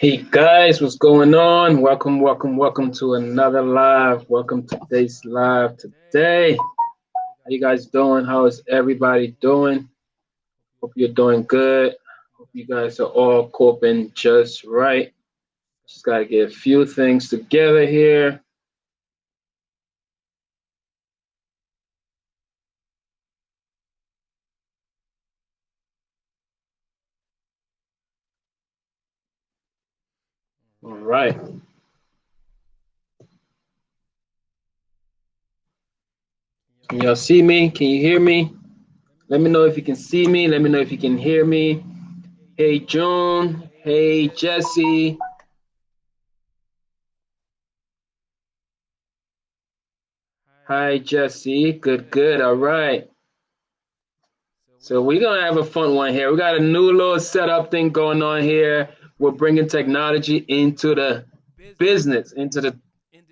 Hey guys, what's going on? Welcome to another live. Welcome to today's live today. How you guys doing? How is everybody doing? Hope you're doing good. Hope you guys are all coping just right. Just gotta get a few things together here. All right. Can y'all see me? Can you hear me? Let me know if you can see me. Let me know if you can hear me. Hey June. Hey Jesse. Hi Jesse. Good. All right. So we're gonna have a fun one here. We got a new little setup thing going on here. We're bringing technology into the business, into the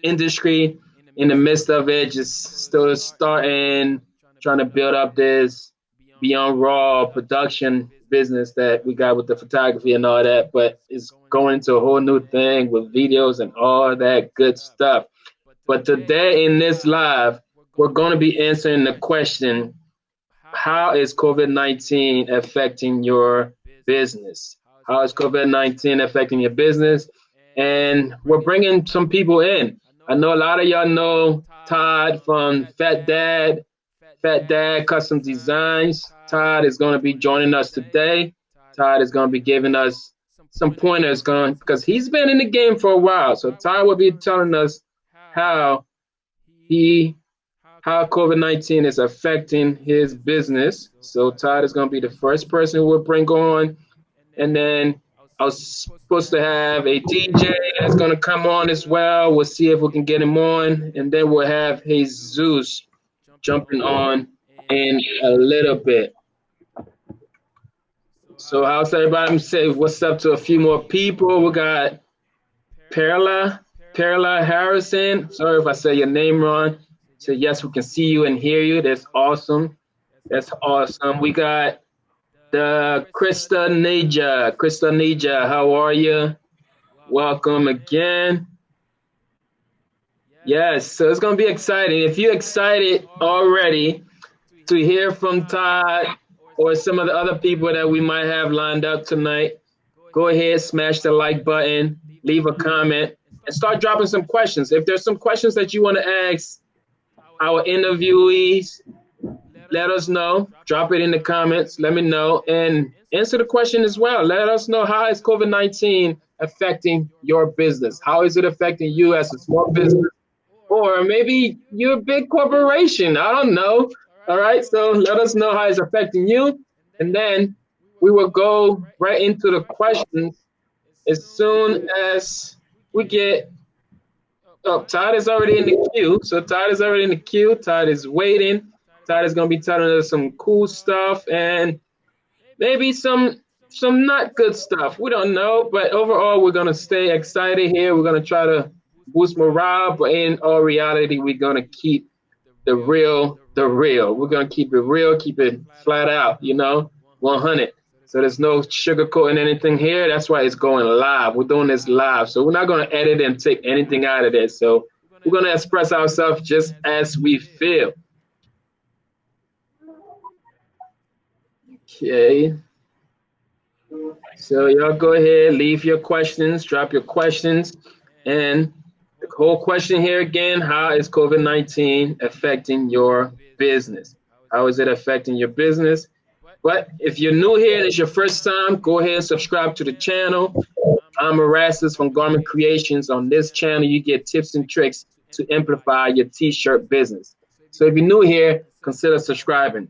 industry, in the midst of it, just still starting, trying to build up this beyond raw production business that we got with the photography and all that, but it's going into a whole new thing with videos and all that good stuff. But today in this live, we're going to be answering the question, how is COVID-19 affecting your business? How is COVID-19 affecting your business? And we're bringing some people in. I know a lot of y'all know Todd from Fat Dad Custom Designs. Todd is going to be joining us today. Todd is going to be giving us some pointers going because he's been in the game for a while. So Todd will be telling us how he how COVID-19 is affecting his business. So Todd is going to be the first person we'll bring on. And then I was supposed to have a DJ that's going to come on as well. We'll see if we can get him on. And then we'll have Jesus jumping on in a little bit. So how's everybody? Say what's up to a few more people. We got Perla Harrison. Sorry if I say your name wrong. So yes, we can see you and hear you. That's awesome. That's awesome. We got the Krista Nija, how are you? Welcome again. Yes, so it's gonna be exciting. If you're excited already to hear from Todd or some of the other people that we might have lined up tonight, go ahead, smash the like button, leave a comment, and start dropping some questions. If there's some questions that you want to ask our interviewees, let us know. Drop it in the comments. Let me know and answer the question as well. Let us know, how is COVID-19 affecting your business? How is it affecting you as a small business? Or maybe you're a big corporation. I don't know. All right. So let us know how it's affecting you. And then we will go right into the questions as soon as we get. Oh, Todd is already in the queue. So Todd is already in the queue. Todd is waiting. Todd is going to be telling us some cool stuff and maybe some not good stuff. We don't know, but overall, we're gonna stay excited here. We're gonna try to boost morale, but in all reality, we're gonna keep the real, the real. We're gonna keep it real, keep it flat out, 100. So there's no sugarcoating anything here. That's why it's going live. We're doing this live, so we're not gonna edit and take anything out of this. So we're gonna express ourselves just as we feel. Okay. So y'all go ahead, leave your questions, drop your questions. And the whole question here again, how is COVID-19 affecting your business? How is it affecting your business? But if you're new here and it's your first time, go ahead and subscribe to the channel. I'm Erastus from Garment Creations. On this channel, you get tips and tricks to amplify your t-shirt business. So if you're new here, consider subscribing.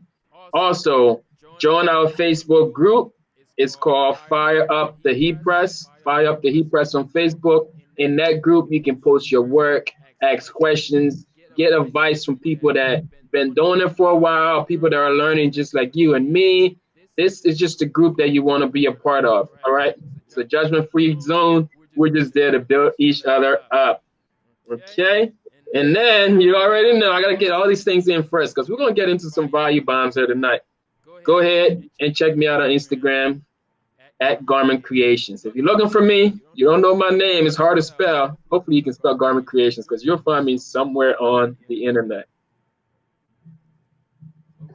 Also, join our Facebook group. It's called Fire Up the Heat Press. Fire Up the Heat Press on Facebook. In that group, you can post your work, ask questions, get advice from people that been doing it for a while, people that are learning just like you and me. This is just a group that you want to be a part of. All right. It's a judgment-free zone. We're just there to build each other up. Okay. And then you already know I gotta get all these things in first because we're gonna get into some value bombs here tonight. Go ahead and check me out on Instagram at Garment Creations. If you're looking for me, you don't know my name, it's hard to spell. Hopefully you can spell Garment Creations because you'll find me somewhere on the internet.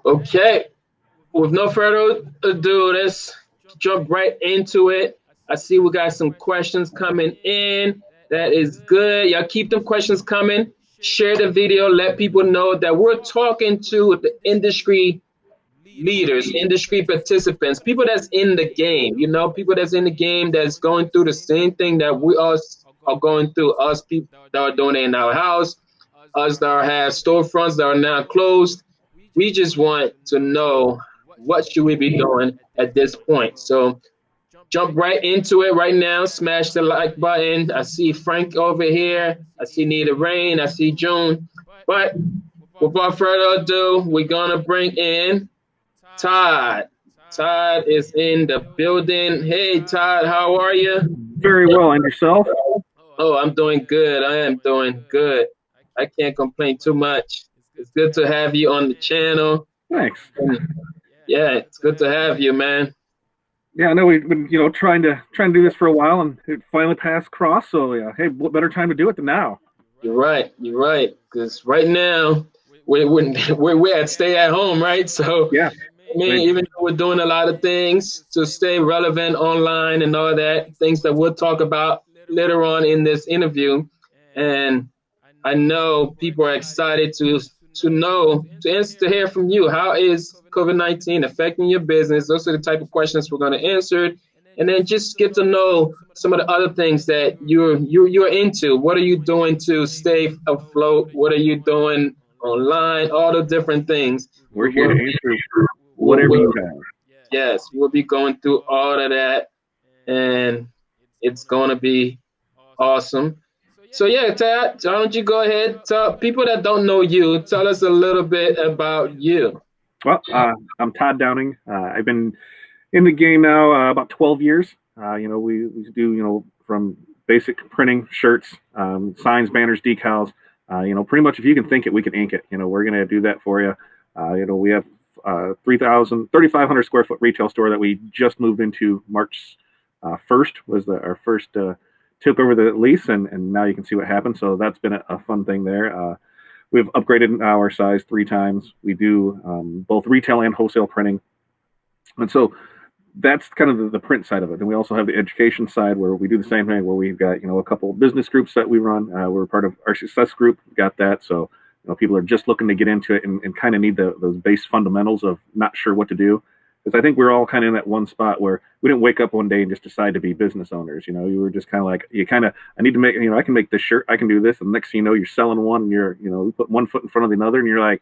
Okay. With no further ado, let's jump right into it. I see we got some questions coming in. That is good. Y'all keep them questions coming. Share the video. Let people know that we're talking to the industry leaders, industry participants, people that's in the game, people that's in the game that's going through the same thing that we us are going through, us people that are doing it in our house, us that have storefronts that are now closed. We just want to know what should we be doing at this point. So jump right into it right now. Smash the like button. I see Frank over here. I see Nita Rain. I see June. But without further ado, we're going to bring in Todd. Todd is in the building. Hey, Todd, how are you? Very well. And yourself? Oh, I'm doing good. I am doing good. I can't complain too much. It's good to have you on the channel. Thanks. And yeah, it's good to have you, man. Yeah, I know we've been, trying to do this for a while, and it finally passed cross. So yeah, hey, what better time to do it than now? You're right. You're right. Because right now we're at stay at home, right? So Yeah, I mean, even though we're doing a lot of things to stay relevant online and all that, things that we'll talk about later on in this interview, and I know people are excited to hear from you. How is COVID-19 affecting your business? Those are the type of questions we're going to answer, and then just get to know some of the other things that you're into. What are you doing to stay afloat? What are you doing online? All the different things. we're here to answer whatever We'll, you have. yes, we'll be going through all of that, and it's going to be awesome. So yeah, Todd, why don't you go ahead? Tell people that don't know you, tell us a little bit about you. Well, I'm Todd Downing. I've been in the game now about 12 years. We do from basic printing, shirts, signs, banners, decals. Pretty much if you can think it, we can ink it. We're going to do that for you. We have 3,500 square foot retail store that we just moved into March 1st was our first took over the lease, and now you can see what happened. So that's been a fun thing there. We've upgraded our size 3 times. We do both retail and wholesale printing. And so that's kind of the print side of it. And we also have the education side where we do the same thing, where we've got, a couple of business groups that we run. We're part of our success group. We've got that. So, people are just looking to get into it and kind of need those base fundamentals of not sure what to do. because I think we're all kind of in that one spot where we didn't wake up one day and just decide to be business owners. You were just kind of like, I need to make, I can make this shirt, I can do this, and the next thing you know, you're selling one, and you put one foot in front of the other, and you're like,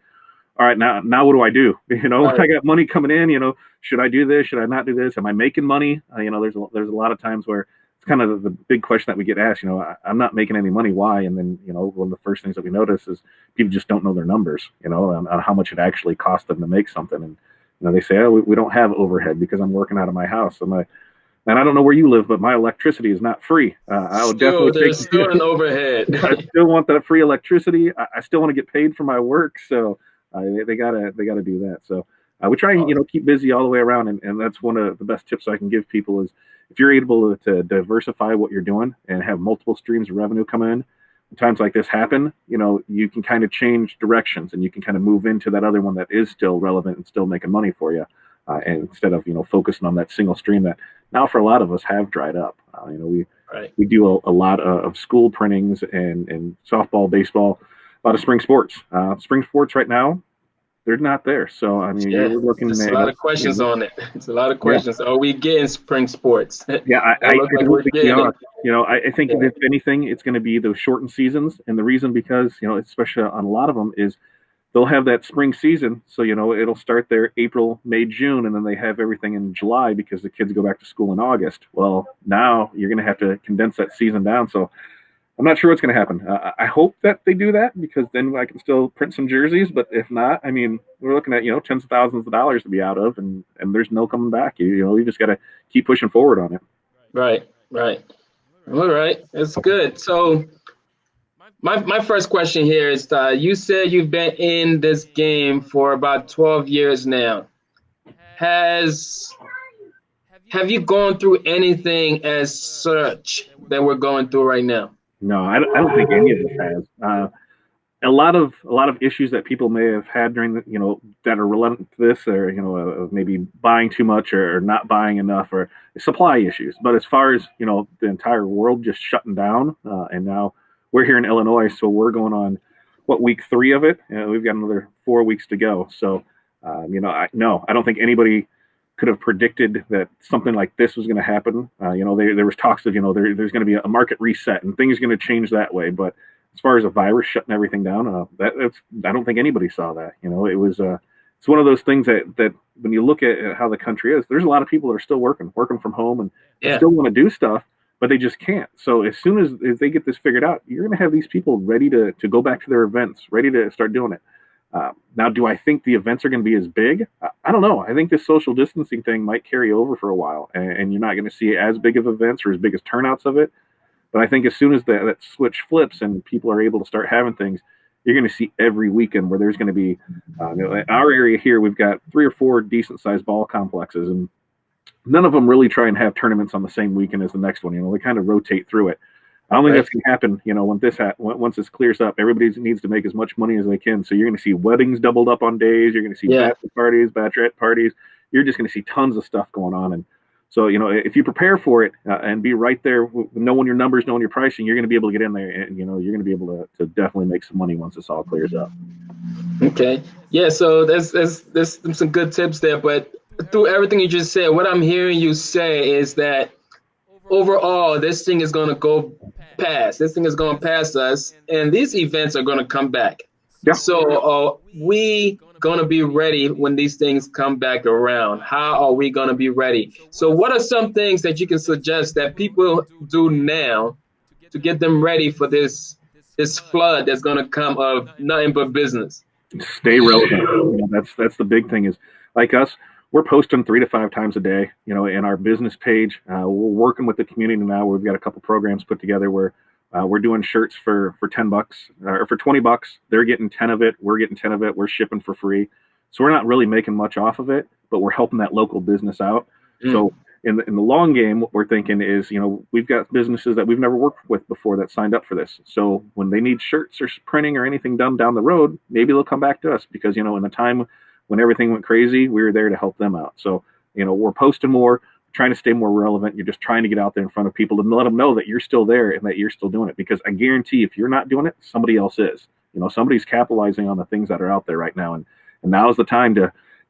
all right, now what do I do? Right. I got money coming in. Should I do this? Should I not do this? Am I making money? There's a lot of times where it's kind of the big question that we get asked. I'm not making any money. Why? And then one of the first things that we notice is people just don't know their numbers. On how much it actually costs them to make something. And they say, oh, we don't have overhead because I'm working out of my house. And I don't know where you live, but my electricity is not free. I would Still, definitely there's take. still an overhead. I still want that free electricity. I still want to get paid for my work, so they gotta do that. So we try and keep busy all the way around, and that's one of the best tips I can give people is if you're able to diversify what you're doing and have multiple streams of revenue come in. When times like this happen, you can kind of change directions and you can kind of move into that other one that is still relevant and still making money for you, and instead of focusing on that single stream that now for a lot of us have dried up. Right. We do a lot of school printings and softball, baseball, a lot of spring sports. Spring sports right now, they're not there. So I mean, Yeah, you're looking there's a at lot of questions on it. It's a lot of yeah, questions. Are we getting spring sports? It yeah. I looks like don't we're think we getting it. are. I think Yeah. if anything, it's going to be those shortened seasons, and the reason because especially on a lot of them is they'll have that spring season. So, it'll start there April, May, June, and then they have everything in July because the kids go back to school in August. Well, now you're going to have to condense that season down. So I'm not sure what's going to happen. I hope that they do that because then I can still print some jerseys. But if not, I mean, we're looking at, tens of thousands of dollars to be out of, and there's no coming back. You just got to keep pushing forward on it. Right, right. All right, that's good. So my first question here is you said you've been in this game for about 12 years now. Has have you gone through anything as such that we're going through right now? No, I don't think any of us has. A lot of issues that people may have had during the that are relevant to this or maybe buying too much or not buying enough or supply issues, but as far as the entire world just shutting down, and now we're here in Illinois, so we're going on what week 3 of it. We've got another 4 weeks to go, so I don't think anybody could have predicted that something like this was going to happen. There was talks of there's going to be a market reset and things are going to change that way, but as far as a virus shutting everything down, that's I don't think anybody saw that. It was it's one of those things that when you look at how the country is, there's a lot of people that are still working from home and Yeah, still want to do stuff, but they just can't. So as soon as they get this figured out, you're going to have these people ready to go back to their events, ready to start doing it. Now, do I think the events are going to be as big? I don't know. I think this social distancing thing might carry over for a while, and you're not going to see as big of events or as big as turnouts of it. But I think as soon as that switch flips and people are able to start having things, you're going to see every weekend where there's going to be, in our area here, we've got 3 or 4 decent sized ball complexes, and none of them really try and have tournaments on the same weekend as the next one. They kind of rotate through it. I don't think right. that's going to happen. Once this clears up, everybody needs to make as much money as they can. So you're going to see weddings doubled up on days. You're going to see Yeah. bachelor parties, bachelorette parties. You're just going to see tons of stuff going on. And so if you prepare for it and be right there, knowing your numbers, knowing your pricing, you're going to be able to get in there, and you're going to be able to definitely make some money once this all clears up. Okay. Yeah. So there's some good tips there, but through everything you just said, what I'm hearing you say is that overall, this thing is going to go past. This thing is going past us, and these events are going to come back. Yeah. So, we going to be ready when these things come back around? How are we going to be ready? So, what are some things that you can suggest that people do now to get them ready for this flood that's going to come of nothing but business? Stay relevant. That's the big thing is like us. We're posting 3 to 5 times a day, in our business page. We're working with the community now. We've got a couple programs put together where we're doing shirts for $10 or for $20. They're getting 10 of it. We're getting 10 of it. We're shipping for free. So we're not really making much off of it, but we're helping that local business out. Mm, So in the long game, what we're thinking is, we've got businesses that we've never worked with before that signed up for this. So when they need shirts or printing or anything done down the road, maybe they'll come back to us because, in the time when everything went crazy, we were there to help them out. So, we're posting more, trying to stay more relevant. You're just trying to get out there in front of people and let them know that you're still there and that you're still doing it. Because I guarantee if you're not doing it, somebody else is. Somebody's capitalizing on the things that are out there right now. And now is the time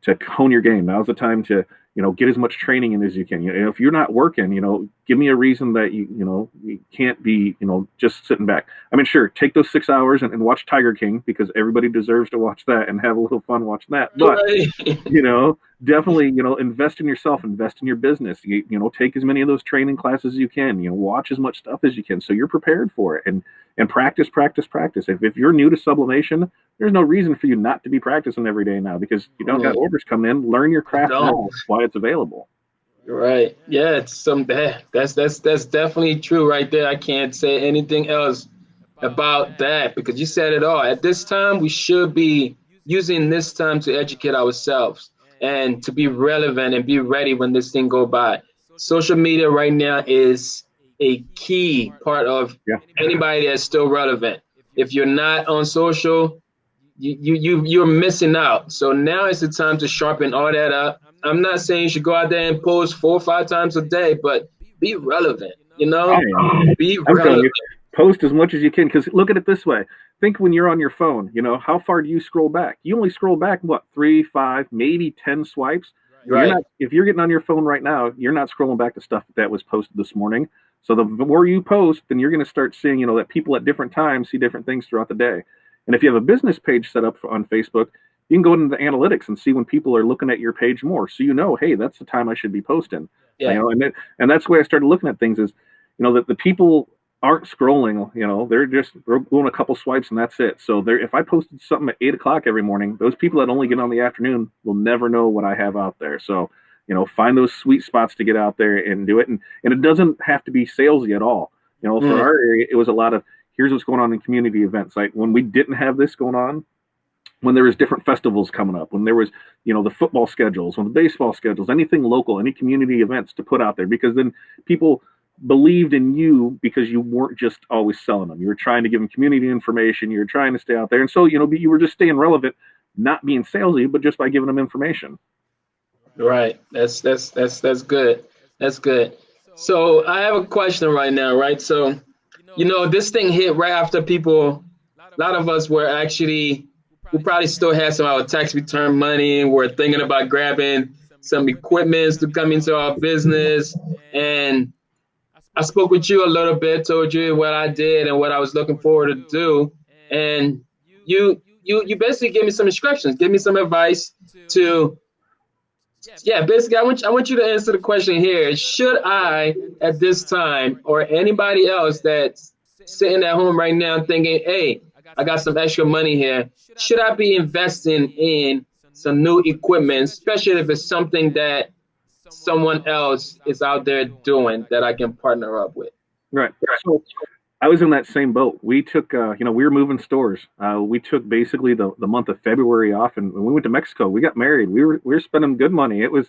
to hone your game. Now's the time to, get as much training in as you can. If you're not working, give me a reason that you can't be, just sitting back. I mean, sure, take those 6 hours and watch Tiger King, because everybody deserves to watch that and have a little fun watching that. But Right. definitely, invest in yourself, invest in your business. Take as many of those training classes as you can. Watch as much stuff as you can, so you're prepared for it, and practice, practice, practice. If you're new to sublimation, there's no reason for you not to be practicing every day now, because you don't got Mm, orders coming in. Learn your you craft don't. now while it's available. Right. Yeah, it's some that's definitely true right there. I can't say anything else about that because you said it all. At this time, we should be using this time to educate ourselves and to be relevant and be ready when this thing go by. Social media right now is a key part of Yeah. anybody that's still relevant. If you're not on social, you're missing out. So now is the time to sharpen all that up. I'm not saying you should go out there and post 4 or 5 times a day, but be relevant, Oh yeah. be I'm telling relevant. you, post as much as you can. Because look at it this way: think when you're on your phone, how far do you scroll back? You only scroll back what, 3, 5, maybe 10 swipes. You're Right. not. If you're getting on your phone right now, you're not scrolling back to stuff that was posted this morning. So the more you post, then you're going to start seeing, that people at different times see different things throughout the day. And if you have a business page set up on Facebook, you can go into the analytics and see when people are looking at your page more. So hey, that's the time I should be posting. Yeah. And that's the way I started looking at things is, that the people aren't scrolling, they're just doing a couple swipes and that's it. So if I posted something at 8 o'clock every morning, those people that only get on the afternoon will never know what I have out there. So, find those sweet spots to get out there and do it. And it doesn't have to be salesy at all. For Mm, our area, it was a lot of, here's what's going on in community events. Like when we didn't have this going on, when there was different festivals coming up, when there was, the football schedules, when the baseball schedules, anything local, any community events to put out there, because then people believed in you because you weren't just always selling them. You were trying to give them community information. You were trying to stay out there. And so, you were just staying relevant, not being salesy, but just by giving them information. right. That's good. That's good. So I have a question right now, right? So, this thing hit right after people, a lot of us were actually, we probably still had some of our tax return money. We're thinking about grabbing some equipments to come into our business. And I spoke with you a little bit, told you what I did and what I was looking forward to do. And you basically gave me some instructions, give me some advice to, yeah, basically I want you to answer the question here. Should I at this time, or anybody else that's sitting at home right now thinking, hey, I got some extra money here, should I be investing in some new equipment, especially if it's something that someone else is out there doing that I can partner up with? Right. So I was in that same boat. We took, we were moving stores. We took basically the month of February off, and when we went to Mexico, we got married. We were spending good money. It was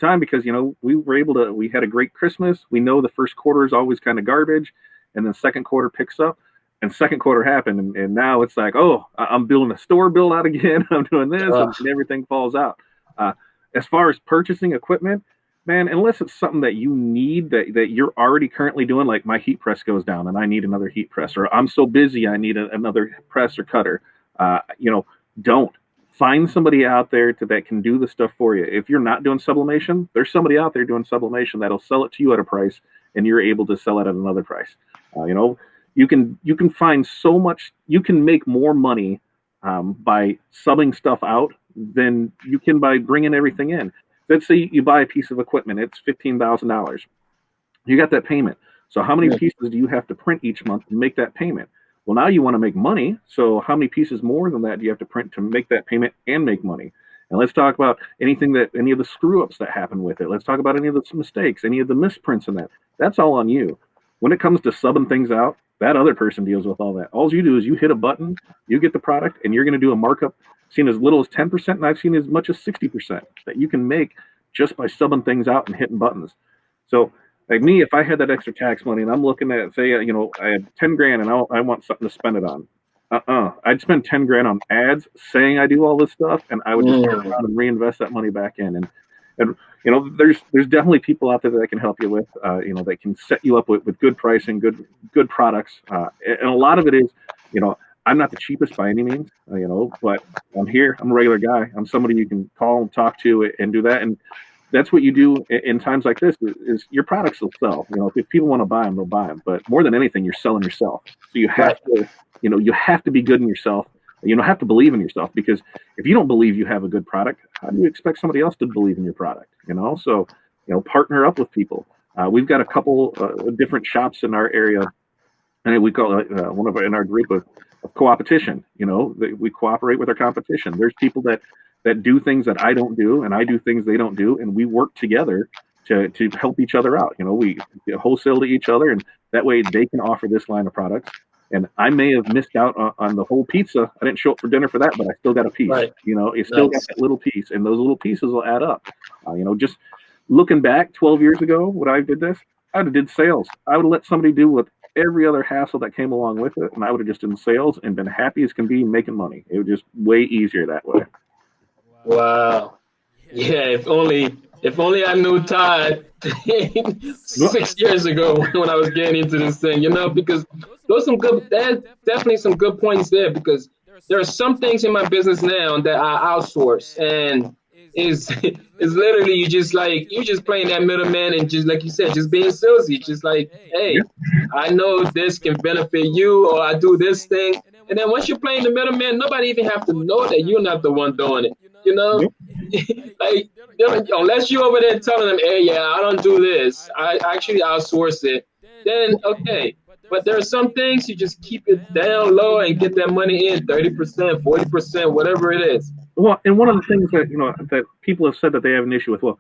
time because we were able to. We had a great Christmas. We know the first quarter is always kind of garbage, and then second quarter picks up. And second quarter happened, and now it's like, oh, I'm building a store build out again. I'm doing this, Uh, and everything falls out. Uh, as far as purchasing equipment, man, unless it's something that you need that you're already currently doing, like my heat press goes down and I need another heat press, or I'm so busy I need another press or cutter. Uh, you know, don't find somebody out there that can do the stuff for you. If you're not doing sublimation, there's somebody out there doing sublimation that'll sell it to you at a price, and you're able to sell it at another price. You can find so much. You can make more money by subbing stuff out than you can by bringing everything in. Let's say you buy a piece of equipment, it's $15,000. You got that payment. So how many mm, pieces do you have to print each month to make that payment? Well, now you want to make money. So how many pieces more than that do you have to print to make that payment and make money? And let's talk about any of the screw ups that happen with it. Let's talk about any of the mistakes, any of the misprints in that. That's all on you. When it comes to subbing things out, that other person deals with all that. All you do is you hit a button, you get the product, and you're going to do a markup seen as little as 10%, and I've seen as much as 60% that you can make just by subbing things out and hitting buttons. So, like me, if I had that extra tax money and I'm looking at, say, I had 10 grand and I want something to spend it on. I'd spend 10 grand on ads saying I do all this stuff, and I would just turn mm. around and reinvest that money back in. And there's definitely people out there that can help you with, that can set you up with good pricing, good products. And a lot of it is, you know, I'm not the cheapest by any means, but I'm here. I'm a regular guy. I'm somebody you can call and talk to and do that. And that's what you do in times like this is your products will sell. If people want to buy them, they'll buy them. But more than anything, you're selling yourself. So you have Right. to, you have to be good in yourself. You have to believe in yourself, because if you don't believe you have a good product, how do you expect somebody else to believe in your product? So partner up with people. We've got a couple different shops in our area, and we call it one of our, in our group of co-opetition. We cooperate with our competition. There's people that do things that I don't do, and I do things they don't do, and we work together to help each other out. We wholesale to each other, and that way they can offer this line of products. And I may have missed out on the whole pizza. I didn't show up for dinner for that, but I still got a piece. Right. You still got Nice. that little piece, and those little pieces will add up. Just looking back 12 years ago, when I did this, I would have did sales. I would have let somebody do what every other hassle that came along with it, and I would have just done sales and been happy as can be making money. It was just way easier that way. Wow. Yeah, if only I knew Todd Well, 6 years ago when I was getting into this thing, because there's definitely some good points there, because there are some things in my business now that I outsource, and is is literally you just playing that middleman, and just like you said, just being salesy, just like, yeah, hey, I know this can benefit you, or I do this thing. And then once you're playing the middleman, nobody even have to know that you're not the one doing it. You know, yep. like, unless you over there telling them, hey, yeah, I don't do this, I actually outsource it, then okay. But there are some things you just keep it down low and get that money in 30%, 40%, whatever it is. Well, and one of the things that that people have said that they have an issue with, well,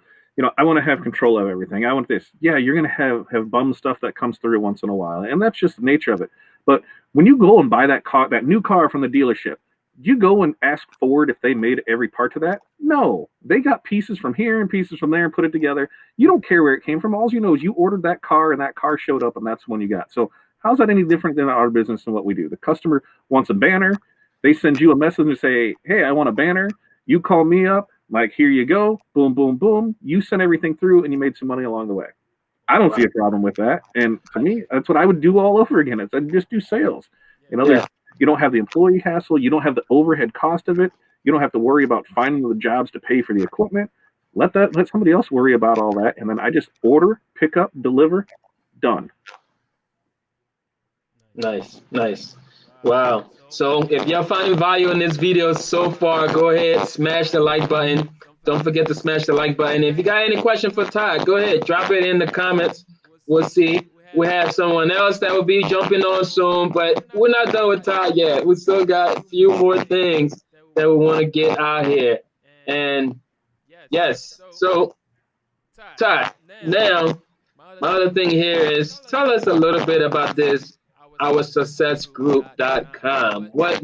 I want to have control of everything. I want this. Yeah, you're going to have bum stuff that comes through once in a while, and that's just the nature of it. But when you go and buy that car, that new car from the dealership, you go and ask Ford if they made every part to that? No, they got pieces from here and pieces from there and put it together. You don't care where it came from. All you know is you ordered that car and that car showed up, and that's the one you got. So how's that any different than our business and what we do? The customer wants a banner. They send you a message and say, hey, I want a banner. You call me up, like, here you go, boom, boom, boom. You sent everything through and you made some money along the way. I don't see a problem with that. And to me, that's what I would do all over again. I'd just do sales. There's Yeah. you don't have the employee hassle, you don't have the overhead cost of it, you don't have to worry about finding the jobs to pay for the equipment. Let somebody else worry about all that, and then I just order, pick up, deliver, done. Nice, nice. Wow. So if y'all finding value in this video so far, go ahead, smash the like button. Don't forget to smash the like button. If you got any question for Todd, go ahead, drop it in the comments. We'll see. We have someone else that will be jumping on soon, but we're not done with Todd yet. We still got a few more things that we want to get out here. And yes, so Todd, now my other thing here is, tell us a little bit about this OurSuccessGroup.com. What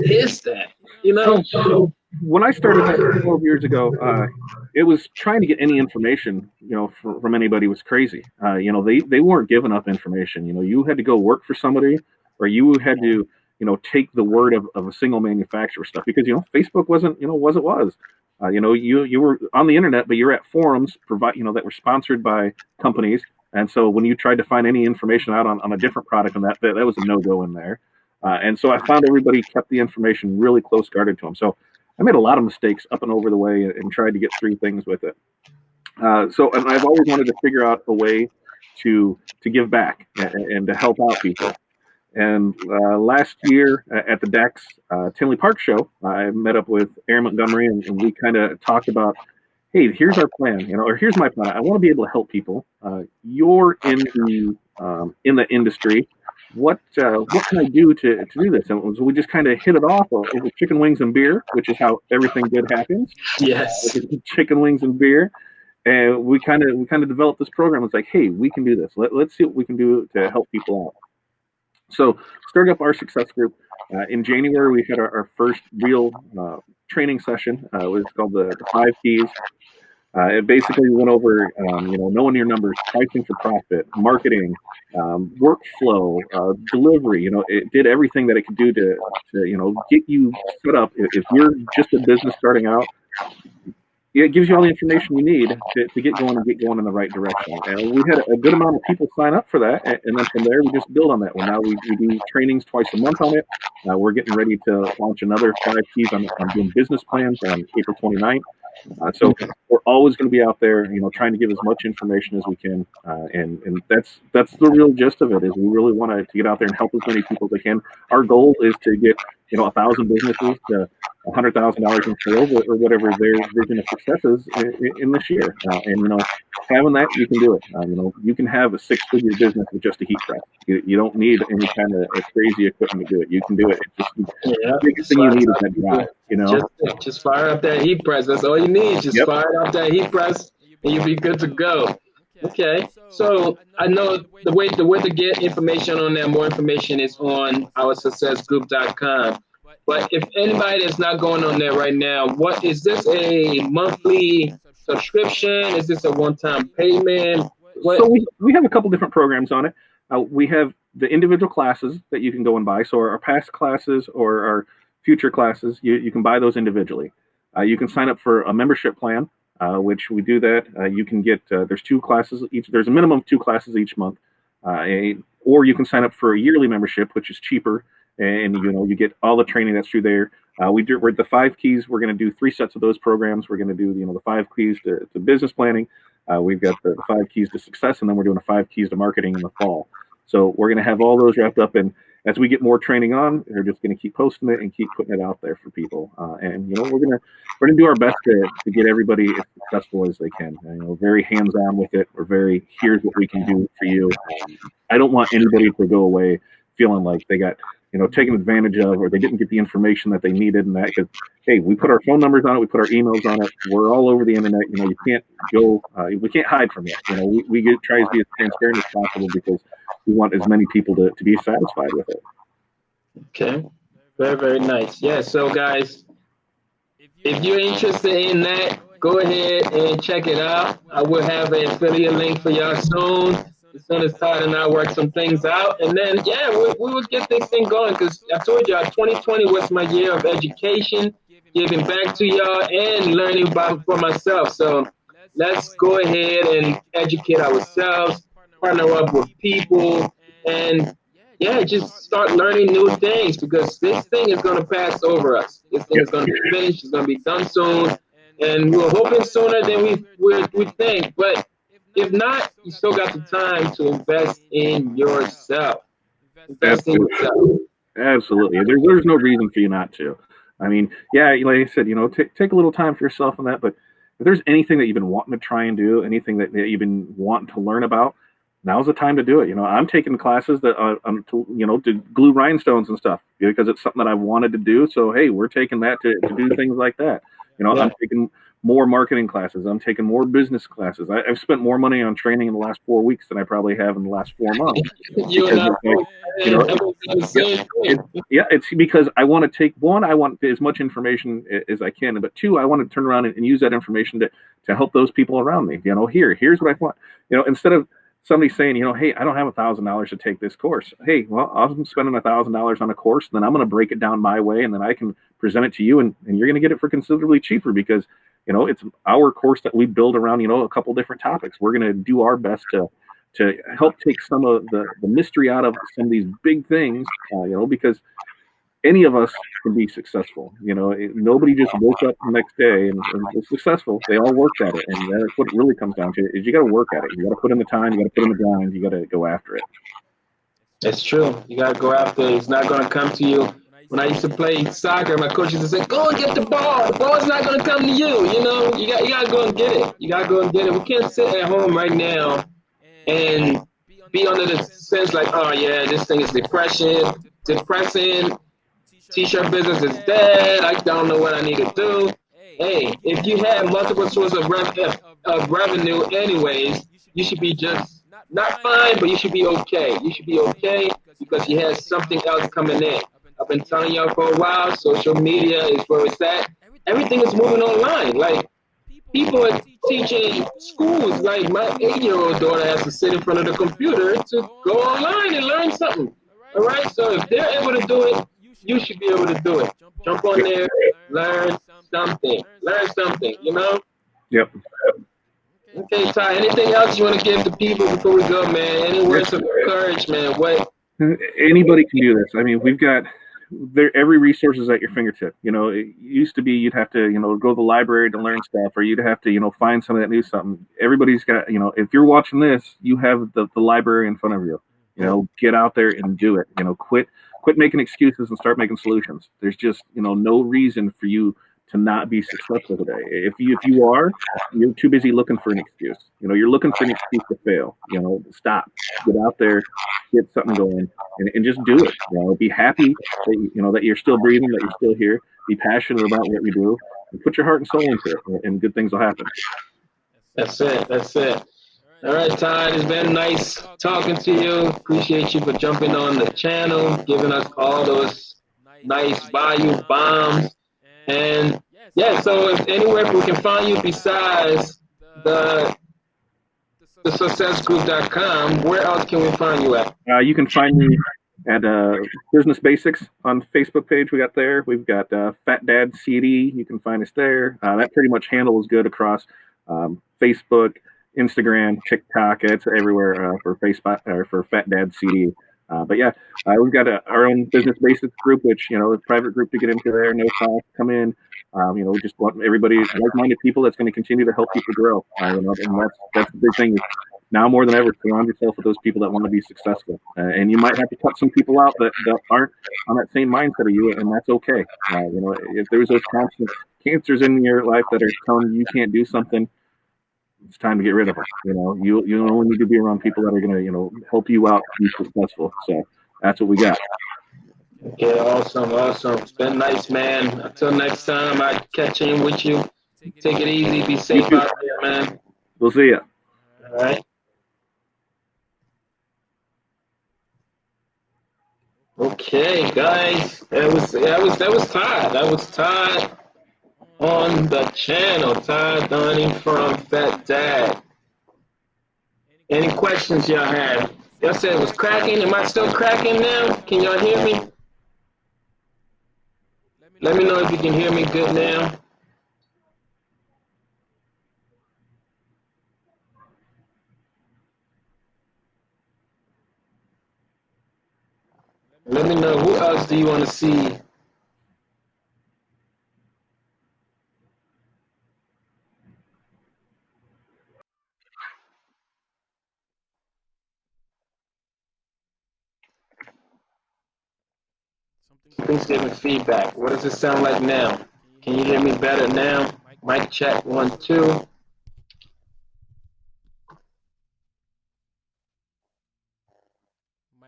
is that? You know? So when I started that 12 years ago, it was trying to get any information, from anybody was crazy. They weren't giving up information. You had to go work for somebody, or you had to, take the word of a single manufacturer stuff, because, Facebook wasn't, was it was. You were on the internet, but you're at forums that were sponsored by companies. And so when you tried to find any information out on a different product, and that was a no go in there. And so I found everybody kept the information really close guarded to them. So I made a lot of mistakes up and over the way and tried to get through things with it. And I've always wanted to figure out a way to give back and to help out people. And last year at the DEX Tinley Park show, I met up with Aaron Montgomery, and we kind of talked about, hey, here's our plan, or here's my plan. I want to be able to help people. You're in the industry. What can I do to do this? And so we just kind of hit it off over chicken wings and beer, which is how everything good happens. Yes. Chicken wings and beer, and we kind of developed this program. It's like, hey, we can do this. Let's see what we can do to help people out. So started up our success group in January. We had our first real training session. It was called the 5 Ps. It basically went over, knowing your numbers, pricing for profit, marketing, workflow, delivery. It did everything that it could do to get you set up. If you're just a business starting out, it gives you all the information you need to get going and get going in the right direction. And we had a good amount of people sign up for that, and then from there we just build on that. Well, now we do trainings twice a month on it. We're getting ready to launch another 5 keys on doing business plans on April 29th. So we're always going to be out there, trying to give as much information as we can, and that's the real gist of it. Is we really want to get out there and help as many people as we can. Our goal is to get 1,000 businesses to $100,000 in sales, or whatever their vision of success is in this year. And having that, you can do it. You can have a six-figure business with just a heat press. You don't need any kind of crazy equipment to do it. You can do it. It's just the Yeah, biggest that's thing why you I need is tell that drive. people just fire up that heat press. That's all you need. Just Yep. fire up that heat press, and you'll be good to go. Okay, so I know the way to get information on that, more information is on OurSuccessGroup.com. But if anybody that's not going on there right now, what is this, a monthly subscription? Is this a one-time payment? So What? we have a couple different programs on it. We have the individual classes that you can go and buy. So our past classes or our future classes, you can buy those individually. You can sign up for a membership plan, which we do that. You can get there's 2 classes each. There's a minimum of 2 classes each month, or you can sign up for a yearly membership, which is cheaper, and you get all the training that's through there. We're the 5 keys. We're going to do 3 sets of those programs. We're going to do the 5 keys to business planning. We've got the 5 keys to success, and then we're doing the 5 keys to marketing in the fall. So we're going to have all those wrapped up, and as we get more training on, we're just going to keep posting it and keep putting it out there for people. And we're gonna do our best to get everybody as successful as they can. Very hands on with it. We're very, here's what we can do for you. I don't want anybody to go away feeling like they got taken advantage of, or they didn't get the information that they needed, and that, because hey, we put our phone numbers on it, we put our emails on it, we're all over the internet. You can't go, we can't hide from it. We try to be as transparent as possible because we want as many people to be satisfied with it. Okay, very very nice. Yeah. So guys, if you're interested in that, go ahead and check it out. I will have an affiliate link for y'all soon. As soon as Todd and I work some things out, and then yeah, we will get this thing going. Because I told y'all, 2020 was my year of education, giving back to y'all, and learning about for myself. So let's go ahead and educate ourselves, partner up with people, and yeah, just start learning new things, because this thing is going to pass over us. This thing Yep. is going to be finished. It's going to be done soon, and we're hoping sooner than we think. But if not, you still got the time to invest in yourself. Invest in Absolutely. yourself. Absolutely. There's no reason for you not to. I mean, yeah, like I said, take a little time for yourself on that. But if there's anything that you've been wanting to try and do, anything that you've been wanting to learn about, now's the time to do it. I'm taking classes that to glue rhinestones and stuff because it's something that I wanted to do. So hey, we're taking that to do things like that. I'm Yeah. taking more marketing classes. I'm taking more business classes. I've spent more money on training in the last 4 weeks than I probably have in the last 4 months You and because I it's like, both, you man, know, I was doing the Yep. same It, thing. yeah, it's because I want to take one, I want as much information as I can, but two, I want to turn around and use that information to help those people around me. Here's what I want. Instead of somebody saying, hey, I don't have $1,000 to take this course. Hey, well, I'm spending $1,000 on a course, and then I'm going to break it down my way, and then I can present it to you, and you're going to get it for considerably cheaper because it's our course that we build around a couple different topics. We're going to do our best to help take some of the mystery out of some of these big things, because any of us can be successful. Nobody just woke up the next day and was successful. They all worked at it, and that's what it really comes down to. Is you got to work at it. You got to put in the time. You got to put in the grind. You got to go after it. It's true. You gotta go after it. It's not gonna come to you. When I used to play soccer, my coach used to say, "Go and get the ball. The ball's not gonna come to you. You gotta go and get it. You gotta go and get it. We can't sit at home right now and be under the sense like, oh yeah, this thing is depressing. T-shirt business is dead. I don't know what I need to do. Hey, if you have multiple sources of revenue, anyways, you should be just not fine, but you should be okay. You should be okay because you have something else coming in. I've been telling y'all for a while. Social media is where it's at. Everything is moving online. Like people are teaching schools. Like my 8-year-old daughter has to sit in front of the computer to go online and learn something. All right. So if they're able to do it, you should be able to do it. Jump on Yep. there, learn something. Learn something. You know. Yep. Okay, Ty, anything else you want to give the people before we go, man? Any words of encouragement? What? Anybody can do this. I mean, we've got there every resource is at your fingertip. You know, it used to be you'd have to, go to the library to learn stuff, or you'd have to, find somebody that knew something. Everybody's got, if you're watching this, you have the library in front of you. Get out there and do it. Quit making excuses and start making solutions. There's just, no reason for you to not be successful today. If you are, you're too busy looking for an excuse. You're looking for an excuse to fail. Stop. Get out there, get something going, and just do it. Be happy that that you're still breathing, that you're still here. Be passionate about what you do, and put your heart and soul into it, and good things will happen. That's it. That's it. All right, Ty, it's been nice talking to you. Appreciate you for jumping on the channel, giving us all those nice value bombs. And yeah, so if anywhere we can find you besides the successgroup.com, where else can we find you at? You can find me at Business Basics on Facebook page. We got there. We've got Fat Dad CD. You can find us there. That pretty much handles good across Facebook, Instagram, TikTok. It's everywhere for Facebook or for Fat Dad CD. But yeah, we've got our own Business Basics group, which is a private group to get into there. No cost. Come in. We just want everybody, like-minded people that's going to continue to help people grow. And that's the big thing. Now more than ever, surround yourself with those people that want to be successful. And you might have to cut some people out that aren't on that same mindset of you, and that's okay. If there's those constant cancers in your life that are telling you can't do something, it's time to get rid of them. You only need to be around people that are going to help you out be successful. So that's what we got. Okay, awesome, awesome. It's been nice, man. Until next time, I catch in with you. Take it easy. Be safe out there, man. We'll see you. All right. Okay, guys. That was Todd. That was Todd on the channel. Todd Donnie from Fat Dad. Any questions y'all have? Y'all said it was cracking. Am I still cracking now? Can y'all hear me? Let me know if you can hear me good now. Let me know who else do you want to see. Something's giving feedback. What does it sound like now? Can you hear me better now? Mic check 1, 2.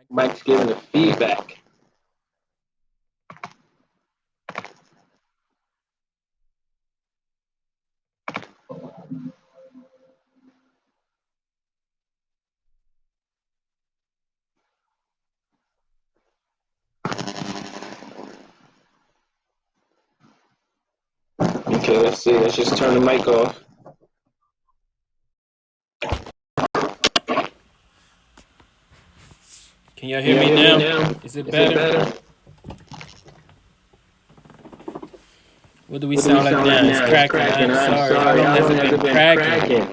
Mike's giving the feedback. Okay, let's see. Let's just turn the mic off. Can y'all hear me now? Is it better? What do we sound like now? It's cracking. I'm sorry. How long has it been cracking?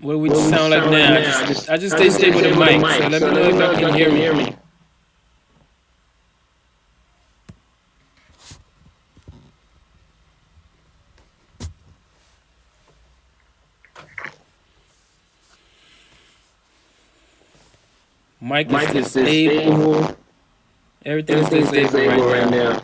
What do we sound like now? I just stay stable with the mic, so let me know if y'all can hear me. Mic is disabled. Everything is disabled right now.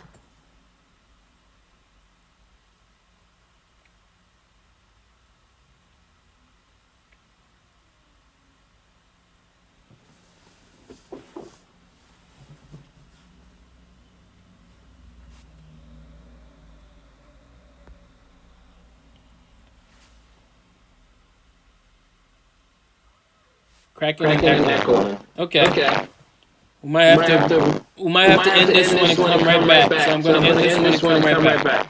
Cracking and echoing. Okay. We might have to end this one and come right back. So I'm gonna end this one and come right back.